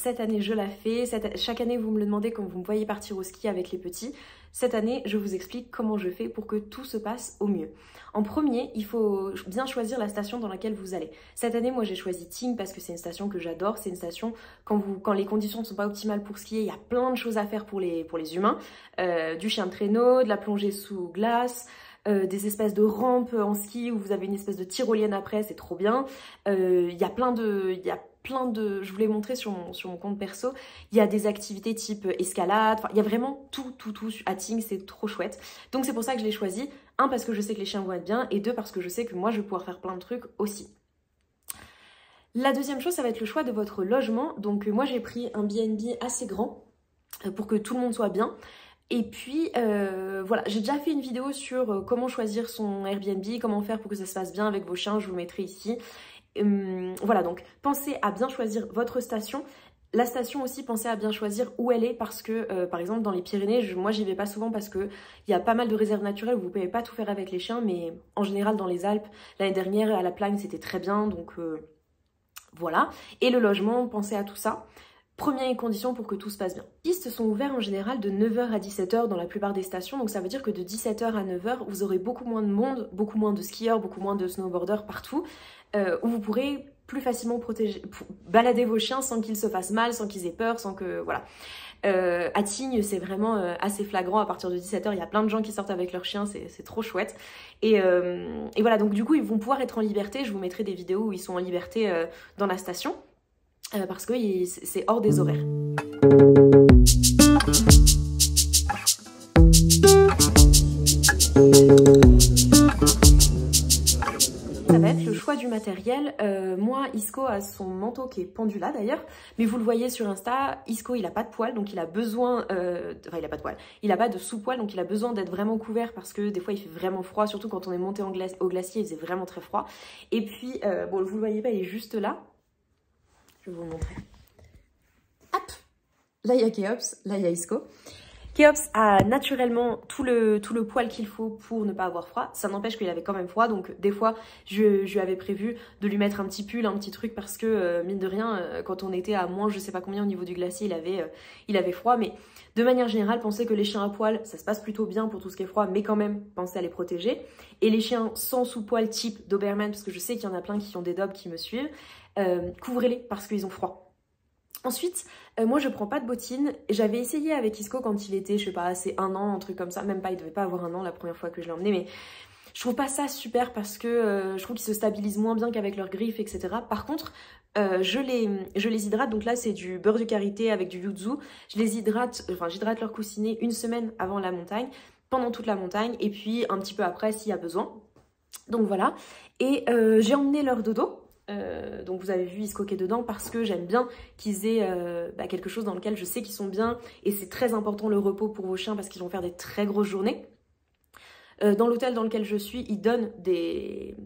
cette année je la fais. Chaque année vous me le demandez quand vous me voyez partir au ski avec les petits. Cette année je vous explique comment je fais pour que tout se passe au mieux. En premier, il faut bien choisir la station dans laquelle vous allez. Cette année moi j'ai choisi Tignes parce que c'est une station que j'adore. C'est une station quand les conditions ne sont pas optimales pour skier, il y a plein de choses à faire pour les humains. Du chien de traîneau, de la plongée sous glace, des espèces de rampes en ski où vous avez une espèce de tyrolienne après, c'est trop bien. Il y a plein de, je vous l'ai montré sur mon compte perso, il y a des activités type escalade, il y a vraiment tout à Tignes, c'est trop chouette. Donc c'est pour ça que je l'ai choisi, un parce que je sais que les chiens vont être bien, et deux parce que je sais que moi je vais pouvoir faire plein de trucs aussi. La deuxième chose, ça va être le choix de votre logement. Donc moi j'ai pris un B&B assez grand pour que tout le monde soit bien. Et puis voilà, j'ai déjà fait une vidéo sur comment choisir son Airbnb, comment faire pour que ça se passe bien avec vos chiens, je vous mettrai ici. Voilà, donc pensez à bien choisir votre station. La station aussi, pensez à bien choisir où elle est parce que, par exemple, dans les Pyrénées, moi j'y vais pas souvent parce qu'il y a pas mal de réserves naturelles où vous pouvez pas tout faire avec les chiens, mais en général dans les Alpes, l'année dernière à la Plagne c'était très bien, donc voilà. Et le logement, pensez à tout ça. Première condition pour que tout se passe bien. Les pistes sont ouvertes en général de 9 h à 17 h dans la plupart des stations, donc ça veut dire que de 17 h à 9 h, vous aurez beaucoup moins de monde, beaucoup moins de skieurs, beaucoup moins de snowboarders partout, où vous pourrez plus facilement balader vos chiens sans qu'ils se fassent mal, sans qu'ils aient peur, sans que... voilà. À Tignes, c'est vraiment assez flagrant, à partir de 17 h, il y a plein de gens qui sortent avec leurs chiens, c'est trop chouette. Et voilà, donc du coup, ils vont pouvoir être en liberté, je vous mettrai des vidéos où ils sont en liberté dans la station. Parce que c'est hors des horaires. Ça va être le choix du matériel. Moi, Isco a son manteau qui est pendu là d'ailleurs, mais vous le voyez sur Insta, Isco il a pas de poils, donc il a besoin, enfin il a pas de poils, il a pas de sous-poils, donc il a besoin d'être vraiment couvert parce que des fois il fait vraiment froid, surtout quand on est monté au glacier, il faisait vraiment très froid. Et puis, bon vous le voyez pas, il est juste là. Je vais vous le montrer. Hop! Là, il y a Kéops, là, il y a Isco. Kéops a naturellement tout le poil qu'il faut pour ne pas avoir froid. Ça n'empêche qu'il avait quand même froid. Donc, des fois, je lui avais prévu de lui mettre un petit pull, un petit truc, parce que, mine de rien, quand on était à moins je sais pas combien au niveau du glacier, il avait froid. Mais de manière générale, pensez que les chiens à poil, ça se passe plutôt bien pour tout ce qui est froid, mais quand même, pensez à les protéger. Et les chiens sans sous-poil type Doberman, parce que je sais qu'il y en a plein qui ont des Dobs qui me suivent, couvrez-les parce qu'ils ont froid. Ensuite, moi je prends pas de bottines. J'avais essayé avec Isco quand il était, je sais pas, c'est 1 an, un truc comme ça. Même pas, il devait pas avoir 1 an la première fois que je l'ai emmené, mais je trouve pas ça super parce que je trouve qu'ils se stabilisent moins bien qu'avec leurs griffes, etc. Par contre, je les hydrate. Donc là, c'est du beurre de karité avec du yuzu. Je les hydrate, enfin j'hydrate leur coussinet 1 semaine avant la montagne, pendant toute la montagne, et puis un petit peu après s'il y a besoin. Donc voilà. Et j'ai emmené leur dodo. Donc vous avez vu Isco qui est dedans parce que j'aime bien qu'ils aient quelque chose dans lequel je sais qu'ils sont bien, et c'est très important le repos pour vos chiens parce qu'ils vont faire des très grosses journées. Dans l'hôtel dans lequel je suis, ils donnent des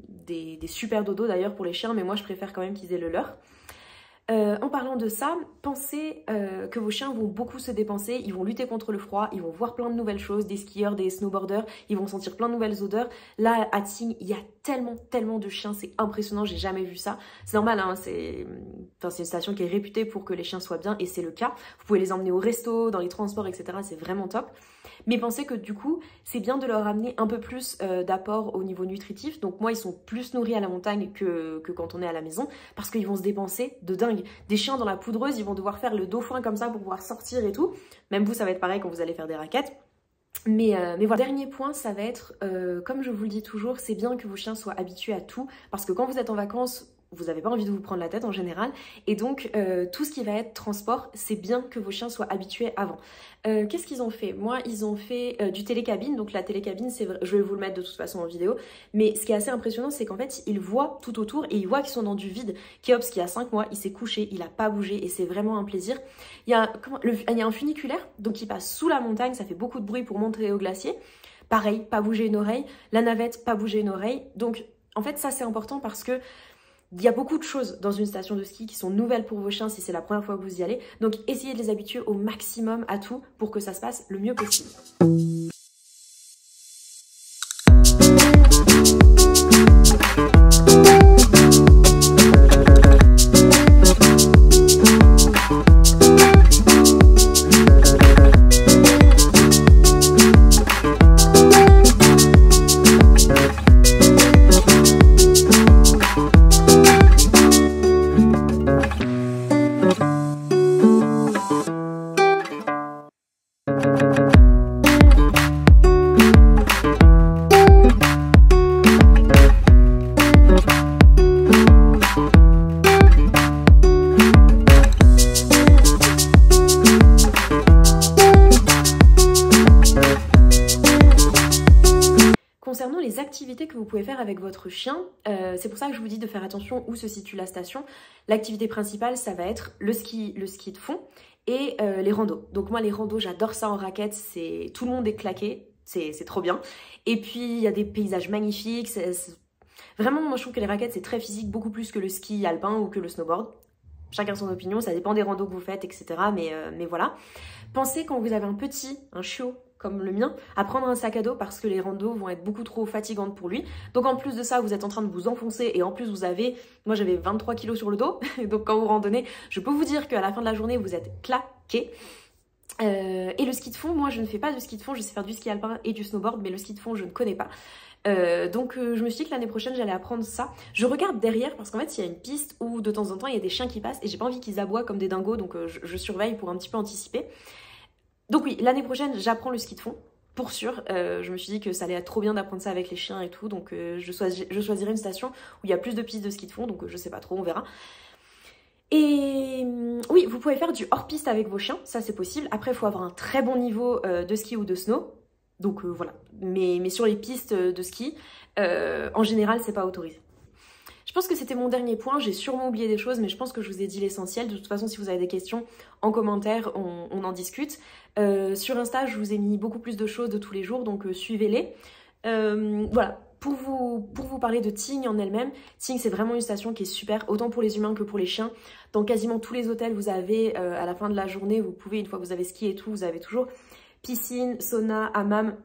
super dodos d'ailleurs pour les chiens, mais moi je préfère quand même qu'ils aient le leur. En parlant de ça, pensez que vos chiens vont beaucoup se dépenser, ils vont lutter contre le froid, ils vont voir plein de nouvelles choses, des skieurs, des snowboarders, ils vont sentir plein de nouvelles odeurs. Là, à Tignes, il y a tellement de chiens, c'est impressionnant, j'ai jamais vu ça. C'est normal, hein, c'est une station qui est réputée pour que les chiens soient bien, et c'est le cas. Vous pouvez les emmener au resto, dans les transports, etc. C'est vraiment top. Mais pensez que du coup, c'est bien de leur amener un peu plus d'apport au niveau nutritif. Donc moi, ils sont plus nourris à la montagne que quand on est à la maison, parce qu'ils vont se dépenser de dingue. Des chiens dans la poudreuse, ils vont devoir faire le dauphin comme ça pour pouvoir sortir et tout. Même vous, ça va être pareil quand vous allez faire des raquettes. Mais voilà. Dernier point, ça va être, comme je vous le dis toujours, c'est bien que vos chiens soient habitués à tout, parce que quand vous êtes en vacances, vous n'avez pas envie de vous prendre la tête en général, et donc tout ce qui va être transport, c'est bien que vos chiens soient habitués avant. Qu'est-ce qu'ils ont fait? Moi, ils ont fait du télécabine. Donc la télécabine, c'est vrai, je vais vous le mettre de toute façon en vidéo, mais ce qui est assez impressionnant, c'est qu'en fait, ils voient tout autour et ils voient qu'ils sont dans du vide. Kéops, qui a 5 mois, il s'est couché, il n'a pas bougé, et c'est vraiment un plaisir. Il y a un funiculaire, donc il passe sous la montagne, ça fait beaucoup de bruit pour monter au glacier. Pareil, pas bouger une oreille. La navette, pas bouger une oreille. Donc en fait, ça c'est important parce que il y a beaucoup de choses dans une station de ski qui sont nouvelles pour vos chiens si c'est la première fois que vous y allez. Donc essayez de les habituer au maximum à tout pour que ça se passe le mieux possible. Concernant les activités que vous pouvez faire avec votre chien, c'est pour ça que je vous dis de faire attention où se situe la station. L'activité principale, ça va être le ski de fond et les randos. Donc moi, les randos, j'adore ça en raquette, tout le monde est claqué, c'est trop bien. Et puis, il y a des paysages magnifiques. Vraiment, moi, je trouve que les raquettes, c'est très physique, beaucoup plus que le ski alpin ou que le snowboard. Chacun son opinion, ça dépend des randos que vous faites, etc. Mais voilà. Pensez quand vous avez un chiot comme le mien, à prendre un sac à dos parce que les randos vont être beaucoup trop fatigantes pour lui. Donc en plus de ça, vous êtes en train de vous enfoncer et en plus moi j'avais 23 kilos sur le dos. Donc quand vous randonnez, je peux vous dire qu'à la fin de la journée, vous êtes claqué. Et le ski de fond, moi je ne fais pas de ski de fond, je sais faire du ski alpin et du snowboard, mais le ski de fond je ne connais pas. Donc je me suis dit que l'année prochaine j'allais apprendre ça. Je regarde derrière parce qu'en fait il y a une piste où de temps en temps il y a des chiens qui passent et j'ai pas envie qu'ils aboient comme des dingos, donc je surveille pour un petit peu anticiper. Donc oui, l'année prochaine j'apprends le ski de fond, pour sûr. Je me suis dit que ça allait être trop bien d'apprendre ça avec les chiens et tout, donc je choisirai une station où il y a plus de pistes de ski de fond, donc je sais pas trop, on verra. Et oui, vous pouvez faire du hors-piste avec vos chiens, ça c'est possible. Après, il faut avoir un très bon niveau de ski ou de snow. Donc voilà, mais sur les pistes de ski, en général, c'est pas autorisé. Je pense que c'était mon dernier point, j'ai sûrement oublié des choses, mais je pense que je vous ai dit l'essentiel. De toute façon, si vous avez des questions, en commentaire, on en discute. Sur Insta, je vous ai mis beaucoup plus de choses de tous les jours, donc suivez-les. Voilà. Pour vous parler de Tignes en elle-même, Tignes c'est vraiment une station qui est super, autant pour les humains que pour les chiens. Dans quasiment tous les hôtels, vous avez à la fin de la journée, vous pouvez, une fois que vous avez skié et tout, vous avez toujours piscine, sauna, hammam,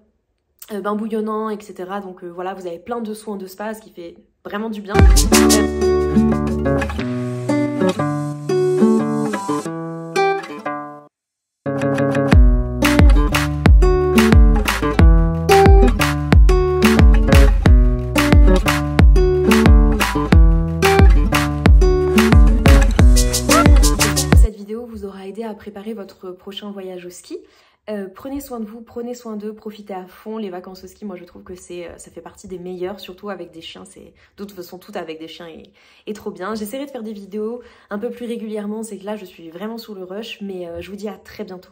bain bouillonnant, etc. Donc voilà, vous avez plein de soins de spa, ce qui fait vraiment du bien. À préparer votre prochain voyage au ski. Prenez soin de vous, prenez soin d'eux, profitez à fond. Les vacances au ski, moi je trouve que ça fait partie des meilleures, surtout avec des chiens. De toute façon, tout avec des chiens est trop bien. J'essaierai de faire des vidéos un peu plus régulièrement, c'est que là je suis vraiment sous le rush, mais je vous dis à très bientôt.